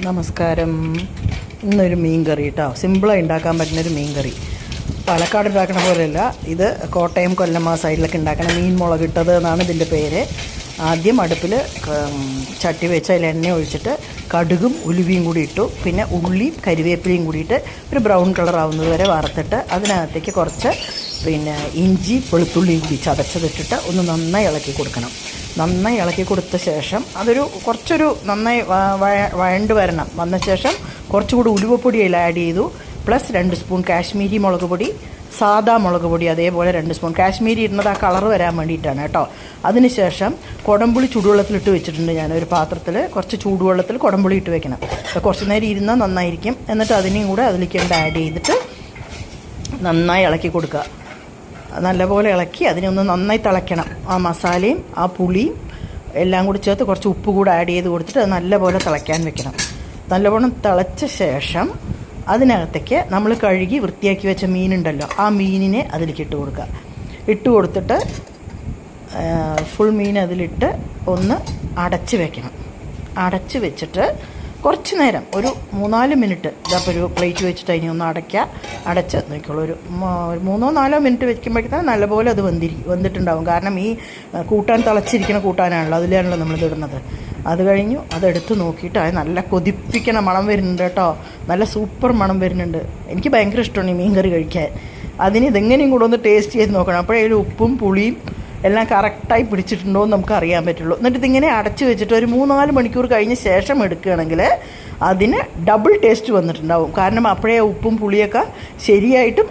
നമസ്കാരം. ഇന്നൊരു മീൻ കറി കേട്ടോ, സിമ്പിളായി ഉണ്ടാക്കാൻ പറ്റുന്നൊരു മീൻ കറി. പാലക്കാട് ഉണ്ടാക്കണ പോലെയല്ല, ഇത് കോട്ടയം കൊല്ലം ആ സൈഡിലൊക്കെ ഉണ്ടാക്കണ മീൻ മുളകിട്ടത് എന്നാണ് ഇതിൻ്റെ പേര്. ആദ്യം അടുപ്പിൽ ചട്ടി വെച്ച് അതിൽ എണ്ണ ഒഴിച്ചിട്ട് കടുകും ഉലുവയും കൂടി ഇട്ടു. പിന്നെ ഉള്ളിയും കരിവേപ്പിലയും കൂടിയിട്ട് ഒരു ബ്രൗൺ കളർ ആവുന്നത് വരെ വറുത്തിട്ട് അതിനകത്തേക്ക് കുറച്ച് ഇഞ്ചി വെളുത്തുള്ളിയും കൂടി ചതച്ചതിട്ടിട്ട് ഒന്ന് നന്നായി ഇളക്കി കൊടുക്കണം. നന്നായി ഇളക്കി കൊടുത്ത ശേഷം കുറച്ചൊരു നന്നായി വഴണ്ട് വന്ന ശേഷം കുറച്ചുകൂടി ഉലുവപ്പൊടി അതിൽ ആഡ് ചെയ്തു. പ്ലസ് 2 സ്പൂൺ കാശ്മീരി മുളക് പൊടി, സാദാ മുളക് പൊടി അതേപോലെ 2 സ്പൂൺ. കാശ്മീരി ഇടുന്നത് ആ കളർ വരാൻ വേണ്ടിയിട്ടാണ് കേട്ടോ. അതിനുശേഷം കുടംപുളി ചൂടുവെള്ളത്തിലിട്ട് വെച്ചിട്ടുണ്ട് ഞാൻ ഒരു പാത്രത്തിൽ. കുറച്ച് ചൂടുവെള്ളത്തിൽ കുടംപുളി ഇട്ട് വെക്കണം. കുറച്ച് നേരം ഇരുന്നാൽ നന്നായിരിക്കും. എന്നിട്ട് അതിനെയും കൂടെ അതിലേക്ക് ആഡ് ചെയ്തിട്ട് നന്നായി ഇളക്കി കൊടുക്കുക. നല്ലപോലെ ഇളക്കി അതിനെ ഒന്ന് നന്നായി തിളയ്ക്കണം. ആ മസാലയും ആ പുളിയും എല്ലാം കൂടി ചേർത്ത് കുറച്ച് ഉപ്പ് കൂടെ ആഡ് ചെയ്ത് കൊടുത്തിട്ട് അത് നല്ലപോലെ തിളയ്ക്കാൻ വെക്കണം. നല്ലപോലെ തിളച്ച ശേഷം അതിനകത്തേക്ക് നമ്മൾ കഴുകി വൃത്തിയാക്കി വെച്ച മീനുണ്ടല്ലോ, ആ മീനിനെ അതിലേക്ക് ഇട്ട് കൊടുക്കുക. ഇട്ട് കൊടുത്തിട്ട് ഫുൾ മീൻ അതിലിട്ട് ഒന്ന് അടച്ച് വെക്കണം. അടച്ച് വെച്ചിട്ട് കുറച്ച് നേരം ഒരു 3-4 മിനിറ്റ് ഇതപ്പോൾ ഒരു പ്ലേറ്റ് വെച്ചിട്ട് അതിനെ ഒന്ന് അടച്ച് നോക്കിയുള്ളൂ. ഒരു 3-4 മിനിറ്റ് വെക്കുമ്പോഴേക്കും നല്ലപോലെ അത് വെന്തിട്ടുണ്ടാവും. കാരണം ഈ കൂട്ടാൻ തിളച്ചിരിക്കുന്ന കൂട്ടാനാണല്ലോ, അതിലാണല്ലോ നമ്മളിത് ഇടുന്നത്. അത് കഴിഞ്ഞു അതെടുത്ത് നോക്കിയിട്ട് അത് നല്ല കൊതിപ്പിക്കണ മണം വരുന്നുണ്ട് കേട്ടോ. നല്ല സൂപ്പർ മണം വരുന്നുണ്ട്. എനിക്ക് ഭയങ്കര ഇഷ്ടമാണ് ഈ മീൻ കറി കഴിക്കാൻ. അതിന് ഇതെങ്ങനെയും കൂടെ ഒന്ന് ടേസ്റ്റ് ചെയ്ത് നോക്കണം. അപ്പോഴേ അതിൽ ഉപ്പും പുളിയും എല്ലാം കറക്റ്റായി പിടിച്ചിട്ടുണ്ടോ എന്ന് നമുക്ക് അറിയാൻ പറ്റുള്ളൂ. എന്നിട്ട് ഇതിങ്ങനെ അടച്ച് വെച്ചിട്ട് ഒരു 3-4 മണിക്കൂർ കഴിഞ്ഞ ശേഷം എടുക്കുകയാണെങ്കിൽ അതിന് ഡബിൾ ടേസ്റ്റ് വന്നിട്ടുണ്ടാവും. കാരണം അപ്പോഴേ ഉപ്പും പുളിയൊക്കെ ശരിയായിട്ടും